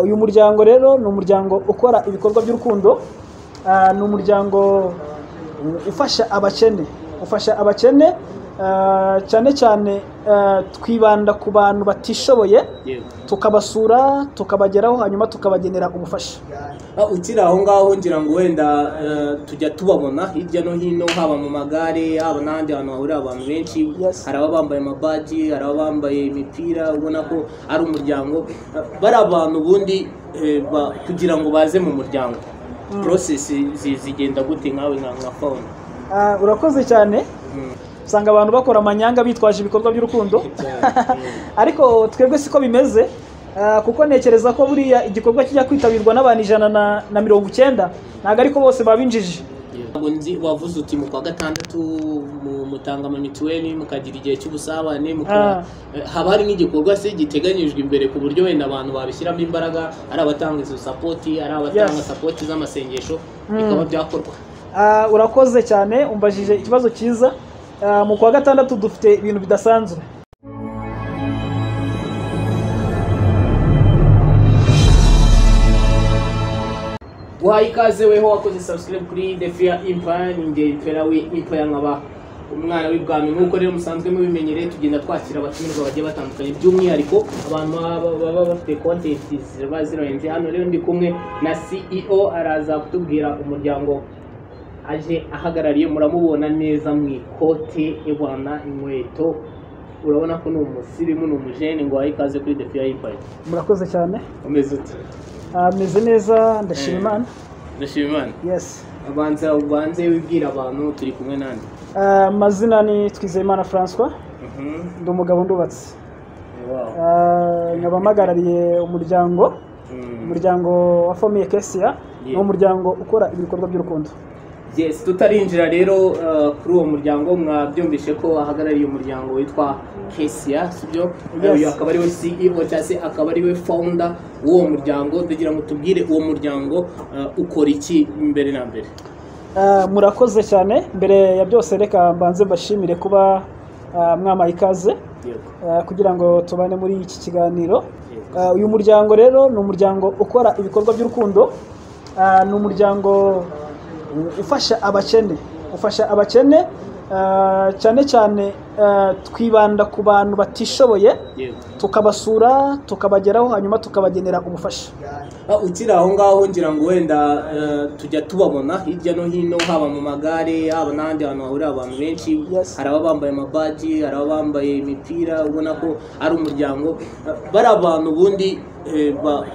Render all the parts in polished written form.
uyu muryango rero ni umuryango ukora ibikorwa by'urukundo, ni umuryango ufasha abakene cyane cyane twibanda ku bantu batishoboye, tukabasura tukabageraho hanyuma tukabagenera ubufasha. Ukiri aho ngaho ngira ngo wenda tujya tubabona hirya no hino, haba mu magare haba n'ahandi hantu hahurira abantu benshi. Hari aba bambaye amabaji, hari aba bambaye imipira, ubona ko ari umuryango. Bari abantu ubundi kugira ngo baze mu muryango, process zigenda gute nkawe nka Fauna? Urakoze cyane. Usanga abantu bakora amanyanga bitwaje ibikorwa by'urukundo ariko twebwe siko bimeze, kuko nekereza ko buriya igikorwa kijya kwitabirwa n'abantu 190 ntago ariko bose babinjije. Wavuze uti mu kwa gatandatu mutanga ama mituweli, mukagira igihe cy'ubusabane, haba hari n'igikorwa se giteganyijwe imbere ku buryo wenda abantu babishyiramo imbaraga, ari abatanga izo support, ari abatanga support z'amasengesho, bikaba byakorwa? Urakoze cyane, umbajije ikibazo cyiza. Mu kwa gatandatu dufite ibintu bidasanzwe. Guhaye ikaze weho wakoze subscribe kuri The Fear Empire, ninjye Impera we Empire nkaba umwana w'ibwami. Nk'uko rero musanzwe mubimenyereye, tugenda twakira abatumirwa bagiye batandukanye, by'umwihariko abantu baba bafite content zirenze. Hano rero ndi kumwe na CEO, araza kutubwira umuryango aje ahagarariye. Muramubona neza mu ikote, ibana inkweto, urabona ko ni umusirimu, ni umujene. Ngo ikaze kuri The Fear Empire. Murakoze cyane. Umeze ute? Meze neza, ndashima Imana. Ndashima Imana. Yes. Ubanze wibwira abantu turi kumwe nande? Mazina ni Twizeyimana François. Ndi umugabo ndubatse. Nkaba mpagarariye umuryango wa Famille Kesia, ni umuryango ukora ibikorwa by'urukundo. Yes, tutarinjira rero kuri uwo muryango, mwabyumvishe ko ahagarariye umuryango witwa Kesia, sibyo? Uyu akaba ari we CEO cyangwa se akaba ari we founder w'uwo muryango. Ndagira ngo tubwire uwo muryango ukora iki mbere na mbere. Murakoze cyane. Mbere ya byose reka mbanze mbashimire kuba mwamaye ikaze kugira ngo tubane muri iki kiganiro. Uyu muryango rero ni umuryango ukora ibikorwa by'urukundo, ni umuryango ufasha abakene cyane cyane twibanda ku bantu batishoboye, tukabasura tukabageraho hanyuma tukabagenera ubufasha. Ukiri aho ngaho ngira ngo wenda tujya tubabona hirya no hino, haba mu magare haba n'ahandi hantu hahurira abantu benshi. Hari aba bambaye amabaji, hari aba bambaye imipira, ubona ko ari umuryango. Bari abantu ubundi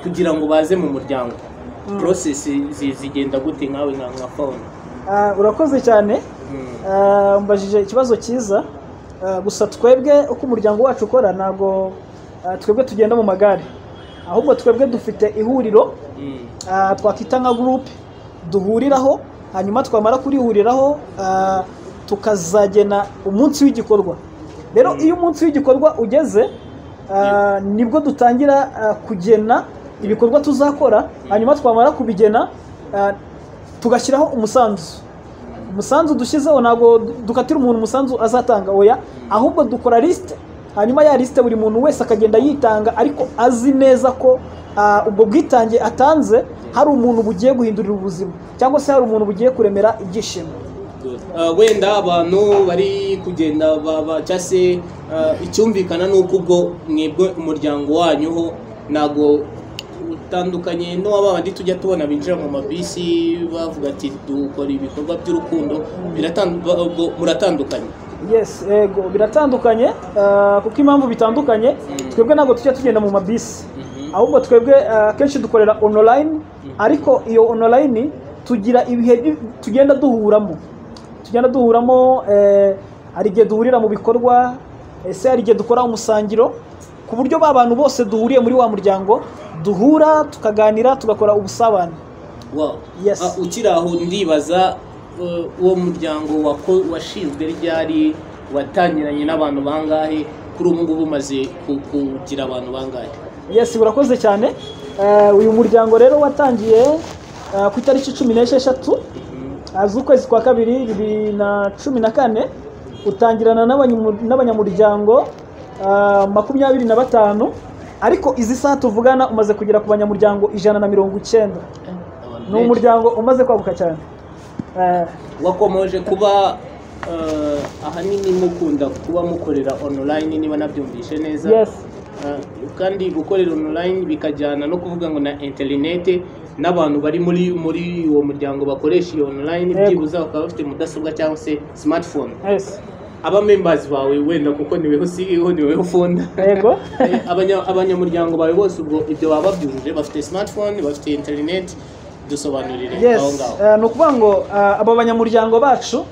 kugira ngo baze mu muryango, process zigenda gute nkawe nka Fauna? Urakoze cyane. Umbajije ikibazo cyiza. Gusa twebwe uko umuryango wacu ukora, ntabwo twebwe tugenda mu magare, ahubwo twebwe dufite ihuriro twakita nka group duhuriraho, hanyuma twamara kurihuriraho tukazagena umunsi w'igikorwa. Rero iyo umunsi w'igikorwa ugeze, nibwo dutangira kugena ibikorwa tuzakora, hanyuma twamara kubigena tugashyiraho umusanzu dushyizeho. Ntabwo dukatira umuntu umusanzu azatanga, oya, ahubwo dukora liste, hanyuma ya liste buri muntu wese akagenda yitanga, ariko azi neza ko ubwo bwitange atanze hari umuntu bugiye guhindurira ubuzima, cyangwa se hari umuntu bugiye kuremera ibyishimo. Wenda abantu bari kugenda cyangwa se icyumvikana nuko ubwo mwebwe umuryango wanyu ho ntago utandukanye n'abandi tujya tubona binjira mu mabisi bavuga ati dukora ibikorwa by'urukundo. Muratandukanye? Yes, ego biratandukanye, kuko impamvu bitandukanye, twebwe ntabwo tujya tugenda mu mabisi, ahubwo twebwe kenshi dukorera online. Ariko iyo online tugira ibihe tugenda duhuramo, hari igihe duhurira mu bikorwa, ese hari igihe dukora umusangiro, ku buryo abantu bose duhuriye muri wa muryango duhura tukaganira tugakora ubusabane. Yes. Ukiri aho ndibaza, uwo muryango washinzwe ryari, watangiranye n'abantu bangahe, kuri ubu ngubu umaze kugira abantu bangahe? Yes, urakoze cyane. Uyu muryango rero watangiye ku itariki 16 z'ukwezi kwa kabiri 2014, utangirana n'abanyamuryango 25, ariko izi saha tuvugana umaze kugera ku banyamuryango 190. Ni umuryango umaze kwaguka cyane. Wakomoje kuba ahanini mukunda kuba mukorera online niba nabyumvishe neza. Yes. Kandi gukorera online bikajyana no kuvuga ngo na internet n'abantu bari muri uwo muryango bakoresha iyo online byibuza bakaba bafite mudasobwa cyangwa se smartphone. Yes. Aba members bawe wenda kuko niweho CEO niweho founder. Yego. Abanyamuryango bawe bose ubwo ibyo baba babyujuje bafite smartphone bafite internet dusobanurire aho ngaho. No kuvuga ngo aba banyamuryango bacu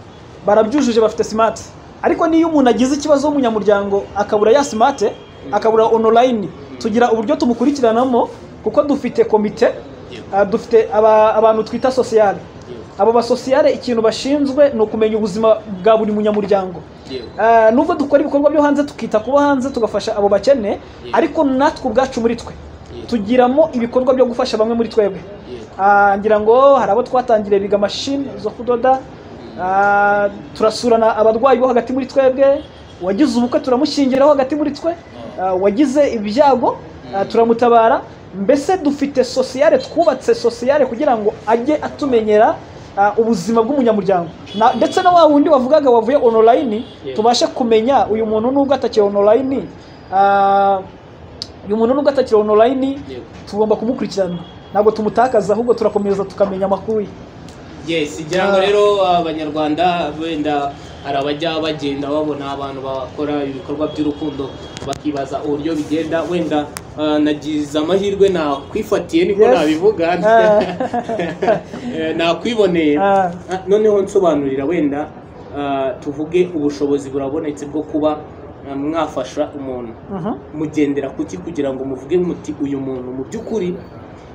barabyujuje bafite smart, ariko niyo umuntu agize ikibazo w'umunyamuryango akabura ya smart akabura online, tugira uburyo tumukurikiranamo kuko dufite komite, dufite abantu twita sociale. Abo ba sociale ikintu bashinzwe no kumenya ubuzima bwa buri munyamuryango. Nubwo dukora ibikorwa byo hanze tukita kuba hanze tugafasha abo bakene, ariko natwe ubwacu muri twe tugiramo ibikorwa byo gufasha bamwe muri twebwe. Ngira ngo hari abo twatangiriye biga machine zo kudoda, turasurana abarwayi bo hagati muri twebwe, wagize ubukwe turamushingiraho hagati muri twe, wagize ibyago turamutabara. Mbese dufite sociale, twubatse sociale kugira ngo ajye atumenyera ubuzima bw'umunyamuryango, ndetse na wa wundi wavugaga wavuye online tubashe kumenya uyu muntu nubwo atakiri online, tugomba kumukurikirana, ntabwo tumutakaza ahubwo turakomeza tukamenya amakuru ye. Yes, igira ngo rero abanyarwanda wenda hari abajya bagenda babona abantu bakora ibikorwa by'urukundo bakibaza uburyo bigenda, wenda nagize amahirwe nakwifatiye niko nabivuga nakwiboneye. Noneho nsobanurira wenda tuvuge ubushobozi burabonetse bwo kuba mwafasha umuntu, mugendera kuki kugira ngo muvuge muti uyu muntu mu by'ukuri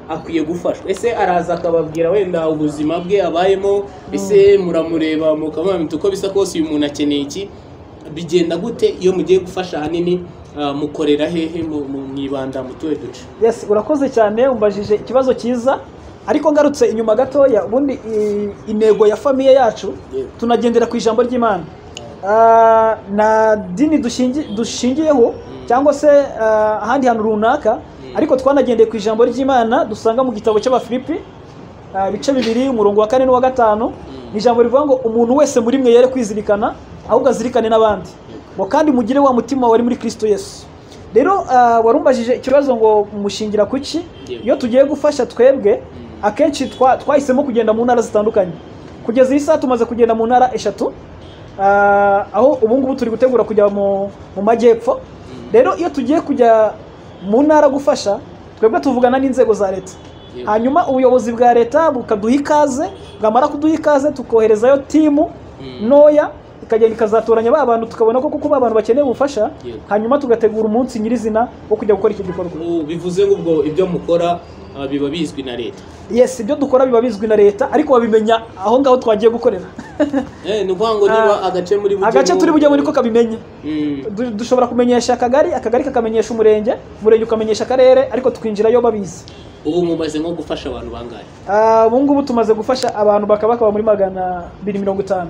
akwiye gufashwa? Ese araza akababwira wenda ubuzima bwe abayemo, ese muramureba mukamwamita uko bisa kose uyu muntu akeneye iki? Bigenda gute iyo mugiye gufasha hanini? Mukorera hehe, mwibanda mu tuwe duce? Yes, urakoze cyane, umbajije ikibazo cyiza, ariko ngarutse inyuma gatoya, ubundi intego ya famiye yacu tunagendera ku ijambo ry'Imana. Na dini dushingiyeho cyangwa se ahandi hantu runaka, ariko twanagendeye ku ijambo ry'Imana dusanga mu gitabo cy'Abafilipi bice 2 umurongo wa 4 n'uwa 5. Ni ijambo rivuga ngo umuntu wese muri mwe yere kwizirikana ahubwo azirikane n'abandi, ngo kandi mugire wa mutima wari muri Kristo Yesu. Rero warumbajije ikibazo ngo mushingira kuki iyo tugiye gufasha twebwe. Akenshi twahisemo kugenda mu ntara zitandukanye. Kugeza iyi saa tumaze kugenda mu ntara 3, aho ubungubu turi gutegura kujya mu majyepfo. Rero iyo tugiye kujya mu ntara gufasha, twebwe tuvugana n'inzego za leta, hanyuma ubuyobozi bwa leta bukaduha ikaze, bwamara kuduha ikaze tukoherezayo timu noya ikagenda ikazatoranya ba bantu, tukabona ko kuko ba bantu bakeneye ubufasha, hanyuma tugategura umunsi nyirizina wo kujya gukora iki gikorwa. Bivuze ngo ubwo ibyo mukora biba bizwi na leta? Yes, ibyo dukora biba bizwi na leta, ariko babimenya aho ngaho twagiye gukorera. Ni ukuvuga ngo niba agace turi bujye muri ko kabimenye. Dushobora kumenyesha akagari kakamenyesha umurenge ukamenyesha akarere, ariko tukinjirayo babizi. Ubu mumaze nko gufasha abantu bangahe? Ubu ngubu tumaze gufasha abantu bakaba muri 250.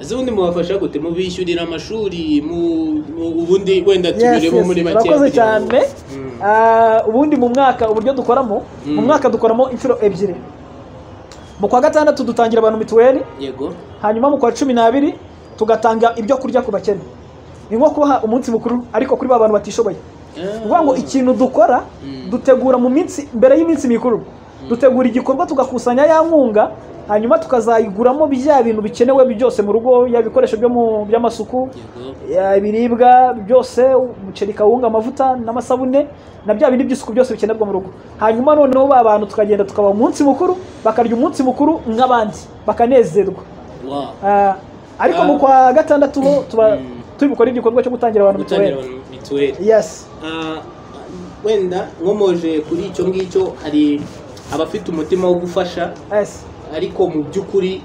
Ubundi mubafasha gute? Mubishyurira amashuri, ubundi wenda tubiremo muri make? Urakoze cyane. Ubundi mu mwaka uburyo dukoramo, mu mwaka dukoramo inshuro 2. Mu kwa gatandatu dutangira abantu mituweli, yego, hanyuma mu kwa 12 tugatanga ibyo kurya ku bakene. Ni nko kubaha umunsi mukuru ariko kuri ba bantu batishoboye. Uvuga ngo ikintu dukora dutegura mu minsi mbere y'iminsi mikuru, dutegura igikorwa tugakusanya ya nkunga, hanyuma tukazayiguramo bya bintu bikenewe byose mu rugo, ya bikoresho by'amasuku, ibiribwa byose, umuceri, kawunga, amavuta n'amasabune, na bya bindi by'isuku byose bikenerwa mu rugo. Hanyuma noneho ba bantu tukagenda tukaba umunsi mukuru, bakarya umunsi mukuru nk'abandi bakanezerwa. Ariko mu kwa gatandatu tuba tubikora igikorwa cyo gutangira abantu mituweli. Yes. Wenda nkomoje kuri icyo ngicyo, hari abafite umutima wo gufasha, yes, ariko mu by'ukuri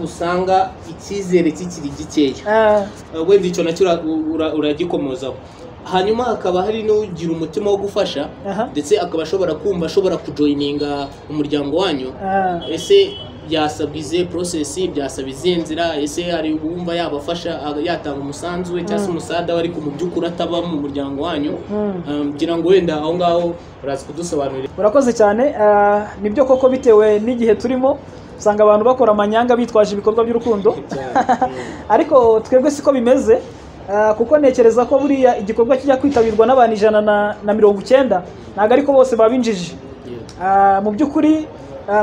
usanga icyizere kikiri gikeya. Wenda icyo nacyo uragikomozaho. Hanyuma hakaba hari n'ugira umutima wo gufasha, ndetse akaba ashobora kumva ashobora kujoininga umuryango wanyu. Ese byasabize process byasaba izenzira ese hari ubumva yabafasha yatanga umusanzu we cyangwa umusada wari ku mubyukuri ataba mu muryango wanyu kugira ngo wenda aho ngaho uraza kudusobanurira. Urakoze cyane. Nibyo koko bitewe n'igihe turimo usanga abantu bakora amanyanga bitwaje ibikorwa by'urukundo ariko twebwe siko bimeze kuko ntekereza ko buriya igikorwa kijya kwitabirwa n'abantu 190 ntabwo ariko bose babinjije. Mu by'ukuri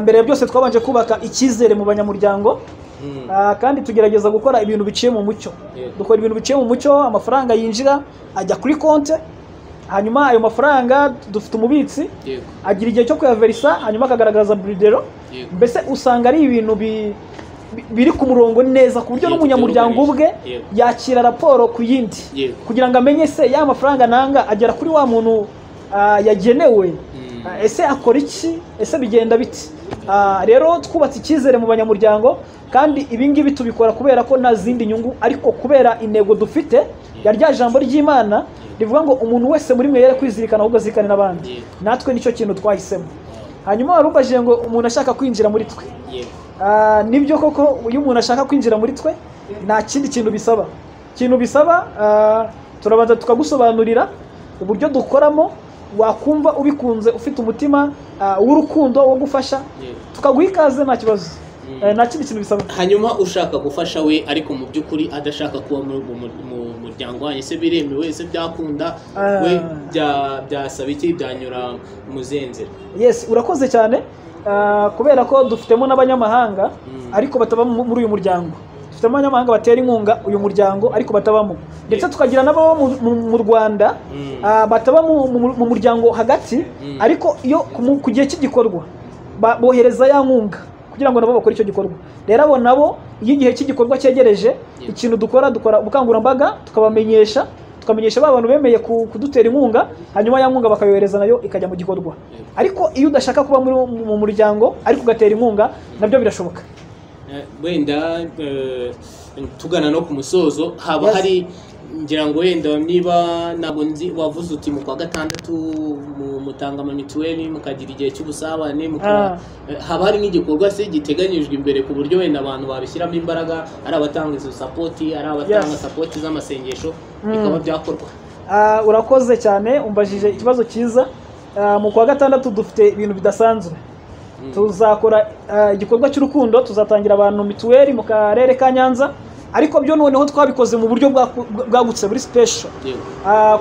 mbere ya byose twabanje kubaka icyizere mu banyamuryango kandi tugerageza gukora ibintu biciye mu mucyo. Dukora ibintu biciye mu mucyo, amafaranga yinjira ajya kuri konti, hanyuma ayo mafaranga dufite umubitsi agira igihe cyo kuyaverisa, hanyuma akagaragaza buridero. Mbese usanga ari ibintu biri ku murongo neza ku buryo n'umunyamuryango ubwe yakira raporo ku yindi kugira ngo amenye se ya mafaranga nanga agera kuri wa muntu yagenewe, ese akora iki, ese bigenda biti. Rero twubatse icyizere mu banyamuryango kandi ibingibi tubikora kubera ko nta zindi nyungu, ariko kubera intego dufite ya rya jambo ry'Imana rivuga ngo umuntu wese muri mwe yere kwizirikana ahubwo azirikane n'abandi. Natwe nicyo kintu twahisemo. Hanyuma warumbaje ngo umuntu ashaka kwinjira muri twe. Nibyo koko uyu umuntu ashaka kwinjira muri twe nta kindi kintu bisaba. Kintu bisaba turabanza tukagusobanurira uburyo dukoramo, wakumva ubikunze ufite umutima w'urukundo wo gufasha tukaguha ikaze nta kibazo. Nta kindi kintu bisaba. Hanyuma ushaka gufasha we ariko mu by'ukuri adashaka kuba mu muryango wanyu, ese biremewe, ese byakunda, we byasaba iki, byanyura muzenzera? Yes, urakoze cyane. Kubera ko dufitemo n'abanyamahanga ariko bataba muri uyu muryango. Dufitemo abanyamahanga batera inkunga uyu muryango ariko batabamo, ndetse tukagira nabo mu Rwanda bataba mu muryango hagati ariko iyo ku gihe cy'igikorwa bohereza ya nkunga kugira ngo nabo bakore icyo gikorwa. Rero abo nabo iyo igihe cy'igikorwa cyegereje, ikintu dukora ubukangurambaga, tukamenyesha ba bantu bemeye kudutera inkunga, hanyuma ya nkunga bakayohereza nayo ikajya mu gikorwa. Ariko iyo udashaka kuba mu muryango ariko ugatera inkunga nabyo birashoboka. Wenda tugana no ku musozo, haba hari ngira ngo wenda niba nabo nzi wavuze uti mu kwa gatandatu mutanga mituweli mukagira igihe cy'ubusabane, haba hari nk'igikorwa se giteganyijwe imbere ku buryo wenda abantu babishyiramo imbaraga, ari abatanga izo sapoti, ari abatanga sapoti z'amasengesho, bikaba byakorwa? Urakoze cyane, umbajije ikibazo cyiza. Mu kwa gatandatu dufite ibintu bidasanzwe. Tuzakora igikorwa cy'urukundo, tuzatangira abantu mituweli mu karere ka Nyanza, ariko byo noneho twabikoze mu buryo bwagutse muri special.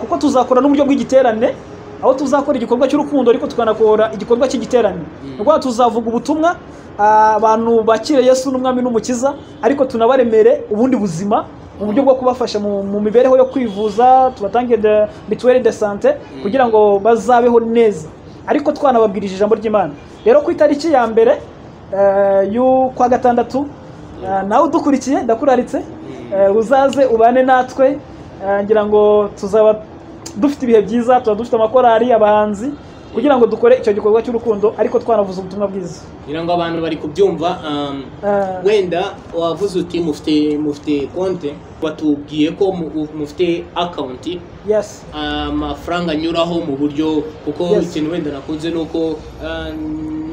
Kuko tuzakora n'uburyo bw'igiterane, aho tuzakora igikorwa cy'urukundo ariko tukanakora igikorwa cy'igiterane. Ubwo tuzavuga ubutumwa abantu bakire Yesu n'umwami n'umukiza, ariko tunabaremere ubundi buzima mu buryo bwo kubafasha mu mibereho yo kwivuza, tubatangiye de mutuelle de santé kugira ngo bazabeho neza, ariko twanababwirije ijambo ry'Imana. Rero ku itariki ya mbere y'ukwa gatandatu nawe udukurikiye ndakuraritse uzaze ubane natwe. Ngira ngo tuzaba dufite ibihe byiza, tuba dufite amakorari, abahanzi, kugira ngo dukore icyo gikorwa cy'urukundo ariko twanavuze ubutumwa bwiza. Ngira ngo abantu bari kubyumva. Wenda wavuze uti mufite konti, batubwiye ko mufite account. Yes. Amafaranga anyuraho mu buryo, kuko ikintu wenda nakunze nuko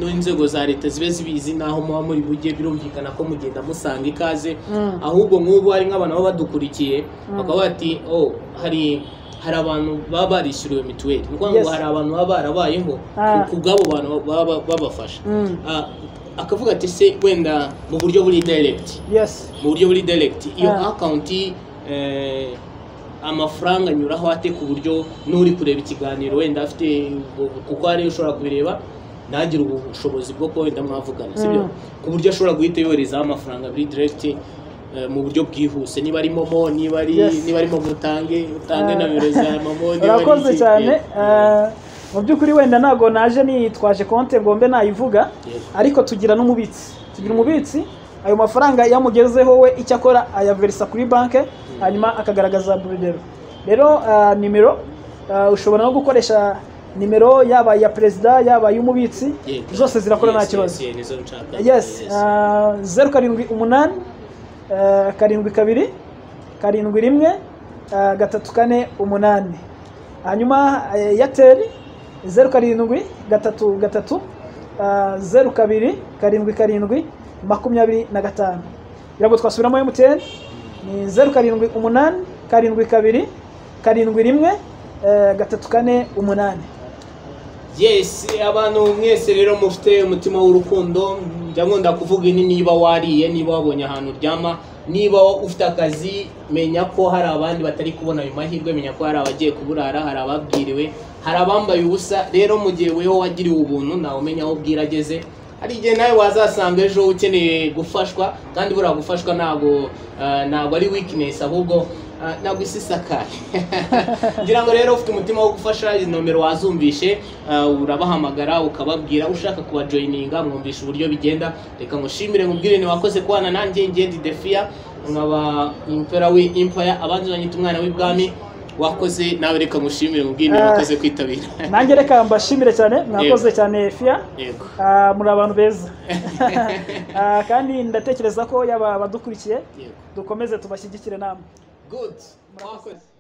n'inzego za leta zibe zibizi naho muba muri bujye, birumvikana ko mugenda musanga ikaze. Ahubwo nk'ubu hari nk'abantu baba badukurikiye bakaba bati hari abantu baba barishyuriwe mituweli, ni ukuvuga ngo hari abantu baba barabayeho ku bw'abo bantu baba babafasha. Akavuga ati se wenda mu buryo buri direct, mu buryo buri direct iyo account amafaranga anyuraho ate ku buryo n'uri kureba ikiganiro wenda afite, kuko hari ushobora kubireba ntagire ubushobozi bwo ko wenda mwavugana, sibyo, ku buryo ashobora guhita yoherezaho amafaranga buri direct mu buryo bwihuse, niba ari momo, niba ari momo utange na biro za momo. Urakoze cyane. Mu by'ukuri wenda ntago naje nitwaje konti ngo mbe nayivuga, ariko tugira n'umubitsi. Tugira umubitsi, ayo mafaranga yamugezeho we icyo akora ayaverisa kuri banke, hanyuma akagaragaza buridero. Rero nimero ushobora no gukoresha nimero yaba ya perezida yaba y'umubitsi, zose zirakora nta kibazo. Yes. 078 72 71 348. Hanyuma Airtel 07 33 02 77 25. Birabo twasubiramo MTN ni 0788 72 71 348. Yes, abantu mwese rero mufite umutima w'urukundo, njya nkunda kuvuga ini niba wariye, niba wabonye ahantu uryama, niba ufite akazi, menya ko hari abandi batari kubona ayo mahirwe, menya ko hari abagiye kuburara, hari ababwiriwe, hari abambaye ubusa. Rero mu gihe weho wagiriwe ubuntu nawe umenya aho bwirageze, hari igihe nawe wazasanga ejo ukeneye gufashwa, kandi buriya gufashwa ntabwo ari weakness, ahubwo ntabwo isi isakaye. Ngira ngo rero ufite umutima wo gufasha, izi nomero wazumvishe, urabahamagara ukababwira ushaka kuba joininga, mwumvisha uburyo bigenda. Reka ngushimire nkubwire ni wakoze kubana nanjye, Ngendi Defia nkaba impera w'Empire, abandi banyita umwana w'ibwami. Wakoze nawe, reka ngushimire nkubwire ni wakoze kwitabira. Nanjye reka mbashimire cyane, mwakoze cyane Fia. Yego. Muri abantu beza. Kandi ndatekereza ko yaba badukurikiye dukomeze tubashyigikire namwe. Good. Wakoze.